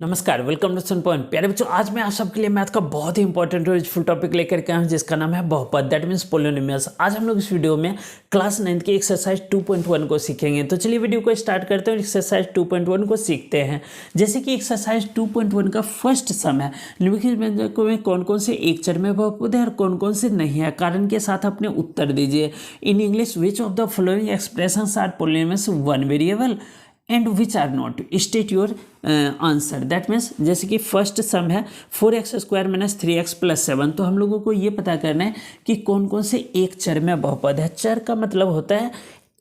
नमस्कार, welcome to sun point. प्यारे बच्चों, आज मैं आप सबके लिए मैथ का बहुत ही इंपॉर्टेंट और यूजफुल टॉपिक लेकर के आया हूं जिसका नाम है बहुपद, दैट मीन्स पोलिनोमियल्स। आज हम लोग इस वीडियो में क्लास 9 की एक्सरसाइज 2.1 को सीखेंगे। तो चलिए वीडियो को स्टार्ट करते हैं और एक्सरसाइज 2.1 को सीखते हैं। जैसे कि एक्सरसाइज 2.1 का फर्स्ट सम है, निम्नलिखित व्यंजकों में कौन कौन से एक चर में बहुपद है और कौन कौन से नहीं है, कारण के साथ अपने उत्तर दीजिए। In English, which of the following expressions are polynomials one variable and which are not, state your answer. That means जैसे कि फर्स्ट सम है 4x² - 3x + 7, तो हम लोगों को ये पता करना है कि कौन कौन से एक चर में बहुपद है। चर का मतलब होता है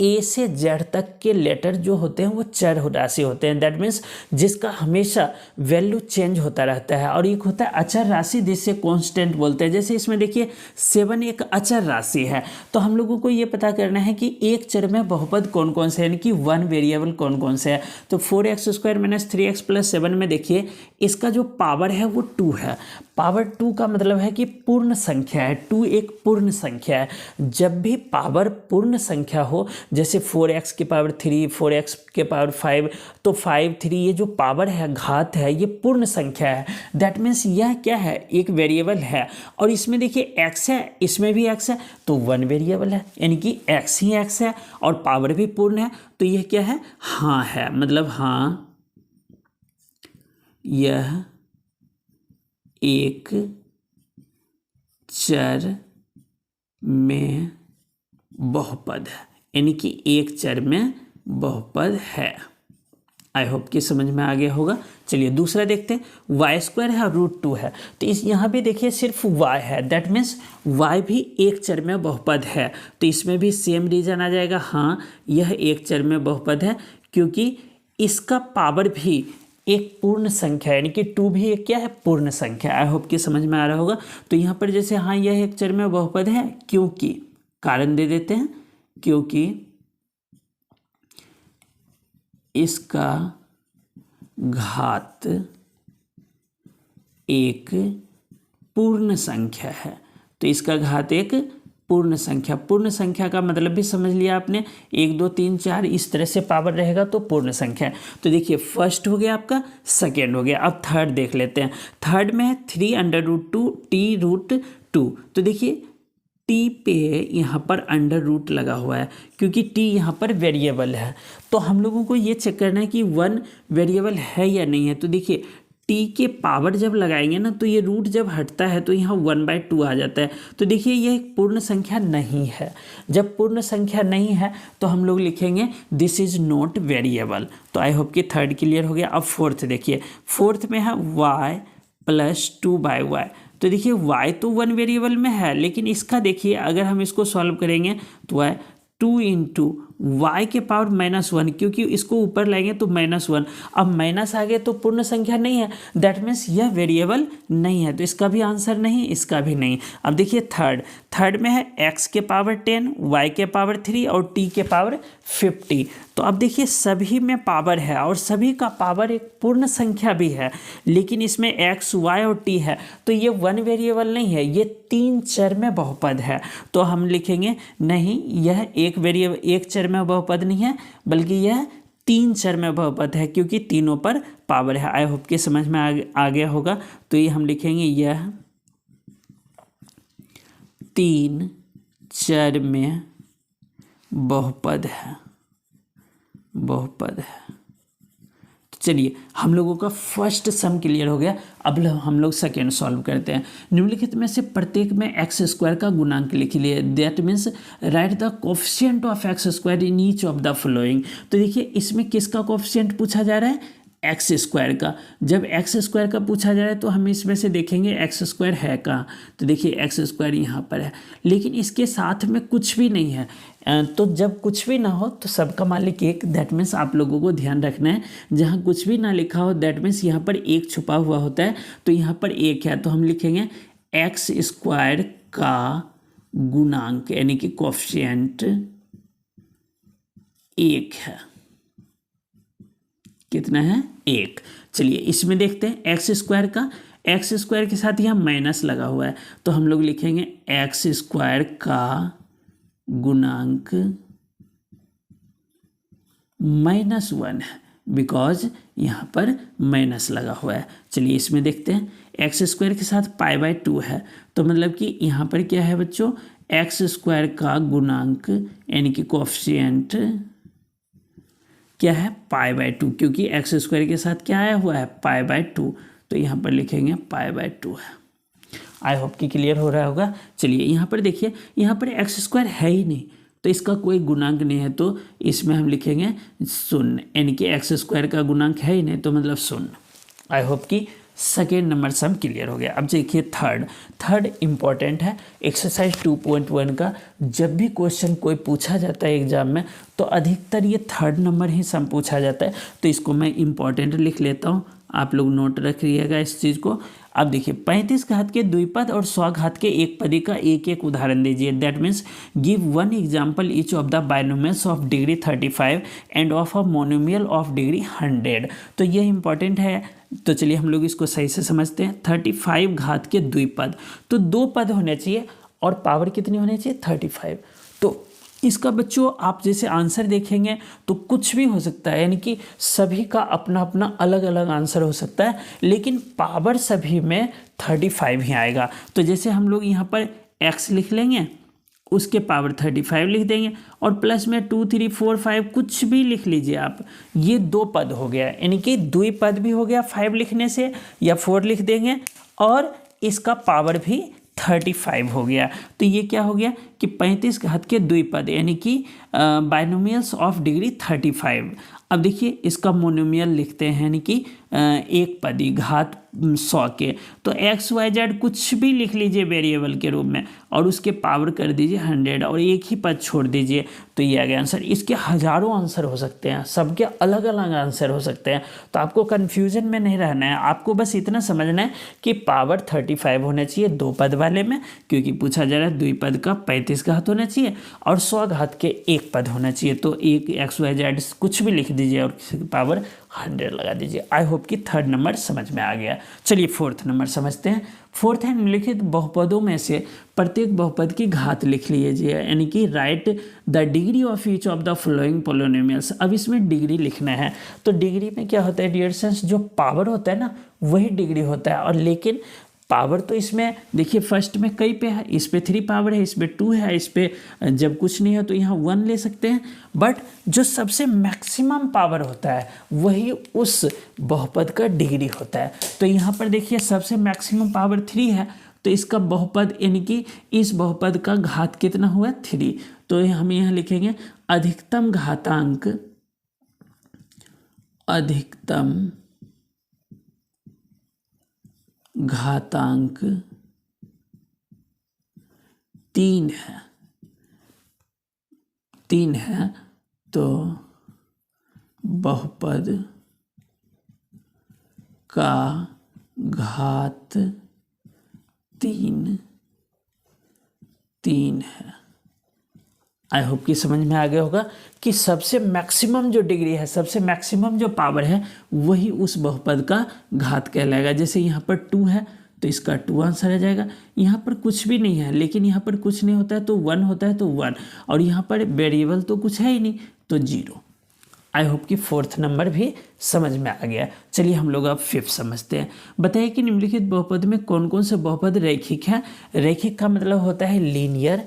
ए से जेड तक के लेटर जो होते हैं वो चर राशि होते हैं। दैट मीन्स जिसका हमेशा वैल्यू चेंज होता रहता है। और एक होता है अचर राशि जिससे कांस्टेंट बोलते हैं। जैसे इसमें देखिए 7 एक अचर राशि है, तो हम लोगों को ये पता करना है कि एक चर में बहुपद कौन कौन से हैं, यानी कि वन वेरिएबल कौन कौन से है। तो 4x² - 3x + 7 में देखिए इसका जो पावर है वो 2 है। पावर 2 का मतलब है कि पूर्ण संख्या है। 2 एक पूर्ण संख्या है। जब भी पावर पूर्ण संख्या हो, जैसे 4x की पावर 3, 4x के पावर 5, तो 5, 3 ये जो पावर है, घात है, ये पूर्ण संख्या है। दैट मीन्स यह क्या है, एक वेरिएबल है। और इसमें देखिए x है, इसमें भी x है, तो वन वेरिएबल है, यानी कि x ही x है और पावर भी पूर्ण है। तो यह क्या है, हाँ है, मतलब हाँ यह एक चर में बहुपद है, यानी कि एक चर में बहुपद है। आई होप कि समझ में आ गया होगा। चलिए दूसरा देखते हैं। y² है और √2 है, तो इस यहाँ भी देखिए सिर्फ y है। दैट मीन्स y भी एक चर में बहुपद है। तो इसमें भी सेम रीजन आ जाएगा, हाँ यह एक चर में बहुपद है, क्योंकि इसका पावर भी एक पूर्ण संख्या है, यानी कि 2 भी एक क्या है, पूर्ण संख्या। आई होप कि समझ में आ रहा होगा। तो यहाँ पर जैसे हाँ यह एक चर में बहुपद है, क्योंकि कारण दे देते हैं, क्योंकि इसका घात एक पूर्ण संख्या है। तो इसका घात एक पूर्ण संख्या, पूर्ण संख्या का मतलब भी समझ लिया आपने, 1 2 3 4 इस तरह से पावर रहेगा तो पूर्ण संख्या है। तो देखिए फर्स्ट हो गया आपका, सेकेंड हो गया। अब थर्ड देख लेते हैं। थर्ड में है 3√2 t√2। तो देखिए टी पे यहाँ पर अंडर रूट लगा हुआ है, क्योंकि टी यहाँ पर वेरिएबल है। तो हम लोगों को ये चेक करना है कि वन वेरिएबल है या नहीं है। तो देखिए टी के पावर जब लगाएंगे ना, तो ये रूट जब हटता है तो यहाँ 1/2 आ जाता है। तो देखिए ये एक पूर्ण संख्या नहीं है। जब पूर्ण संख्या नहीं है तो हम लोग लिखेंगे दिस इज नॉट वेरिएबल। तो आई होप कि थर्ड क्लियर हो गया। अब फोर्थ देखिए, फोर्थ में है y + 2/y। तो देखिए y तो वन वेरिएबल में है, लेकिन इसका देखिए अगर हम इसको सॉल्व करेंगे तो y 2 × y के पावर -1, क्योंकि इसको ऊपर लाएंगे तो -1। अब माइनस आ गए तो पूर्ण संख्या नहीं है। दैट मीन्स यह वेरिएबल नहीं है, तो इसका भी आंसर नहीं, इसका भी नहीं। अब देखिए थर्ड में है x के पावर 10, y के पावर 3 और t के पावर 50। तो अब देखिए सभी में पावर है और सभी का पावर एक पूर्ण संख्या भी है, लेकिन इसमें x, y और t है, तो ये वन वेरिएबल नहीं है, ये 3 चर में बहुपद है। तो हम लिखेंगे नहीं, यह एक वेरिएबल एक चर में बहुपद नहीं है, बल्कि यह 3 चर में बहुपद है, क्योंकि तीनों पर पावर है। आई होप कि समझ में आ गया होगा। तो ये हम लिखेंगे यह 3 चर में बहुपद है, बहुपद है। तो चलिए हम लोगों का फर्स्ट सम क्लियर हो गया। अब हम लोग सेकेंड सॉल्व करते हैं। निम्नलिखित में से प्रत्येक में x² का गुणांक लिख लिए। That means right the coefficient of x² in each of the following. तो देखिए इसमें किसका कोफिशिएंट पूछा जा रहा है, x² का। जब x² का पूछा जा रहा है तो हम इसमें से देखेंगे x² है कहाँ। तो देखिए x² यहाँ पर है, लेकिन इसके साथ में कुछ भी नहीं है। तो जब कुछ भी ना हो तो सबका मालिक एक। दैट मीन्स आप लोगों को ध्यान रखना है, जहाँ कुछ भी ना लिखा हो दैट मीन्स यहाँ पर एक छुपा हुआ होता है। तो यहाँ पर एक है, तो हम लिखेंगे x² का गुणांक, यानी कि कोफिशिएंट 1 है। कितना है, 1। चलिए इसमें देखते हैं x² का। x² के साथ यहाँ माइनस लगा हुआ है, तो हम लोग लिखेंगे x² का गुणांक -1 है। बिकॉज यहाँ पर माइनस लगा हुआ है। चलिए इसमें देखते हैं, एक्स स्क्वायर के साथ पाई बाय 2 है, तो मतलब कि यहाँ पर क्या है बच्चों, एक्स स्क्वायर का गुणांक यानी कि कोएफिशिएंट क्या है, पाई बाय 2, क्योंकि एक्स स्क्वायर के साथ क्या आया हुआ है, पाई बाय 2, तो यहाँ पर लिखेंगे पाई बाय 2 है। आई होप कि क्लियर हो रहा होगा। चलिए यहाँ पर देखिए, यहाँ पर एक्स स्क्वायर है ही नहीं, तो इसका कोई गुणांक नहीं है, तो इसमें हम लिखेंगे शून्य, यानी कि एक्स स्क्वायर का गुणांक है ही नहीं, तो मतलब शून्य। आई होप कि सेकेंड नंबर सम क्लियर हो गया। अब देखिए थर्ड इंपॉर्टेंट है, एक्सरसाइज 2.1 का। जब भी क्वेश्चन कोई पूछा जाता है एग्जाम में, तो अधिकतर ये थर्ड नंबर ही सम पूछा जाता है, तो इसको मैं इंपॉर्टेंट लिख लेता हूँ, आप लोग नोट रखिएगा इस चीज़ को। अब देखिए 35 घात के द्विपद और 100 घात के एक पदी का एक एक उदाहरण दीजिए। That means give one example each of the binomials of degree 35 and of a monomial of degree 100। तो ये इंपॉर्टेंट है, तो चलिए हम लोग इसको सही से समझते हैं। 35 घात के द्विपद, तो 2 पद होने चाहिए और पावर कितनी होनी चाहिए, 35। तो इसका बच्चों आप जैसे आंसर देखेंगे तो कुछ भी हो सकता है, यानी कि सभी का अपना अपना अलग अलग आंसर हो सकता है, लेकिन पावर सभी में 35 ही आएगा। तो जैसे हम लोग यहाँ पर x लिख लेंगे, उसके पावर 35 लिख देंगे, और प्लस में 2 3 4 5 कुछ भी लिख लीजिए आप, ये 2 पद हो गया, यानी कि द्विपद भी हो गया 5 लिखने से, या 4 लिख देंगे, और इसका पावर भी 35 हो गया। तो ये क्या हो गया कि 35 घात के द्विपद, यानी कि बायनोमियल्स ऑफ डिग्री 35। अब देखिए इसका मोनोमियल लिखते हैं, यानी कि एक पदी घात 100 के, तो एक्स वाई जेड कुछ भी लिख लीजिए वेरिएबल के रूप में, और उसके पावर कर दीजिए 100 और एक ही पद छोड़ दीजिए, तो ये आ गया आंसर। इसके हजारों आंसर हो सकते हैं, सबके अलग अलग आंसर हो सकते हैं, तो आपको कन्फ्यूजन में नहीं रहना है, आपको बस इतना समझना है कि पावर 35 होना चाहिए 2 पद वाले में, क्योंकि पूछा जा रहा है द्विपद का 35 घात होना चाहिए और 100 घात के एक पद होना चाहिए, तो एक एक्स वाई जेड कुछ भी लिख दीजिए और पावर 100 लगा दीजिए। आई होप कि थर्ड नंबर समझ में आ गया। चलिए फोर्थ नंबर समझते हैं। फोर्थ है, निम्नलिखित बहुपदों में से प्रत्येक बहुपद की घात लिख लीजिए, यानी कि right the degree of each of the following polynomials. अब इसमें डिग्री लिखना है, तो डिग्री में क्या होता है डियर फ्रेंड्स, जो पावर होता है ना वही डिग्री होता है, और लेकिन पावर तो इसमें देखिए फर्स्ट में कई पे है, इस पे 3 पावर है, इस पे 2 है, इस पे जब कुछ नहीं है तो यहाँ 1 ले सकते हैं, बट जो सबसे मैक्सिमम पावर होता है वही उस बहुपद का डिग्री होता है। तो यहाँ पर देखिए सबसे मैक्सिमम पावर 3 है, तो इसका बहुपद यानी कि इस बहुपद का घात कितना हुआ, 3। तो हम यहाँ लिखेंगे अधिकतम घातांक, अधिकतम घातांक 3 है, 3 है, तो बहुपद का घात 3 है। आई होप कि समझ में आ गया होगा कि सबसे मैक्सिमम जो डिग्री है, सबसे मैक्सिमम जो पावर है वही उस बहुपद का घात कहलाएगा। जैसे यहाँ पर 2 है तो इसका 2 आंसर आ जाएगा, यहाँ पर कुछ भी नहीं है लेकिन यहाँ पर कुछ नहीं होता है तो 1 होता है तो 1, और यहाँ पर वेरिएबल तो कुछ है ही नहीं तो 0। आई होप कि फोर्थ नंबर भी समझ में आ गया। चलिए हम लोग अब फिफ्थ समझते हैं। बताइए कि निम्नलिखित बहुपद में कौन कौन से बहुपद रैखिक हैं। रैखिक का मतलब होता है लीनियर।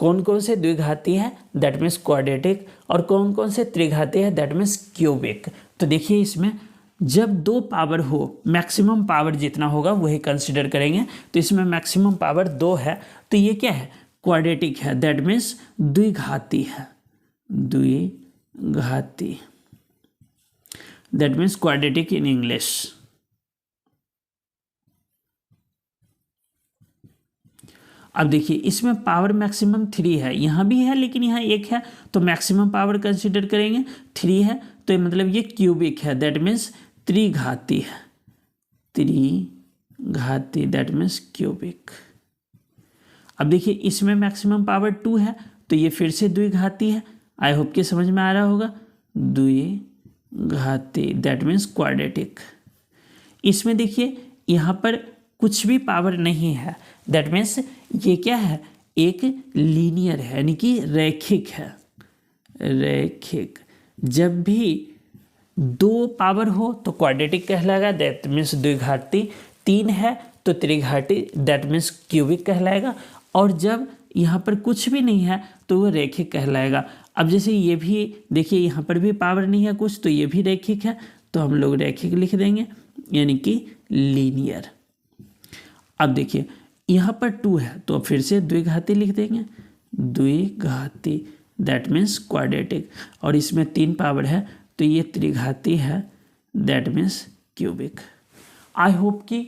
कौन कौन से द्विघाती है, दैट मीन्स क्वाड्रेटिक, और कौन कौन से त्रिघाती है, दैट मीन्स क्यूबिक। तो देखिए इसमें जब 2 पावर हो, मैक्सिमम पावर जितना होगा वही कंसिडर करेंगे, तो इसमें मैक्सिमम पावर 2 है, तो ये क्या है, क्वाड्रेटिक है, दैट मीन्स द्विघाती है, द्विघाती, that means quadratic in English. अब देखिए इसमें पावर मैक्सिमम 3 है, यहाँ भी है लेकिन यहाँ 1 है, तो मैक्सिमम पावर कंसिडर करेंगे 3 है, तो मतलब ये क्यूबिक है, दैट मीन्स त्रिघाती है, त्रिघाती, दैट मीन्स क्यूबिक। अब देखिए इसमें मैक्सिमम पावर 2 है, तो ये फिर से द्विघाती है। आई होप कि समझ में आ रहा होगा, द्विघाती, दैट मीन्स क्वाड्रेटिक। इसमें देखिए यहाँ पर कुछ भी पावर नहीं है, दैट मीन्स ये क्या है, एक लीनियर है, यानी कि रैखिक है, रैखिक। जब भी 2 पावर हो तो क्वाड्रेटिक कहलाएगा, दैट मीन्स द्विघाती। 3 है तो त्रिघाती, दैट मीन्स क्यूबिक कहलाएगा। और जब यहाँ पर कुछ भी नहीं है तो वो रैखिक कहलाएगा। अब जैसे ये भी देखिए, यहाँ पर भी पावर नहीं है कुछ, तो ये भी रैखिक है, तो हम लोग रैखिक लिख देंगे, यानी कि लीनियर। अब देखिए यहाँ पर 2 है तो फिर से द्विघाती लिख देंगे, द्विघाती, दैट मीन्स क्वाड्रेटिक। और इसमें 3 पावर है तो ये त्रिघाती है, that means cubic. I hope कि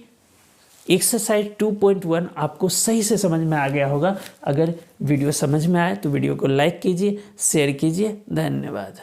एक्सरसाइज 2.1 आपको सही से समझ में आ गया होगा। अगर वीडियो समझ में आए तो वीडियो को लाइक कीजिए, शेयर कीजिए। धन्यवाद।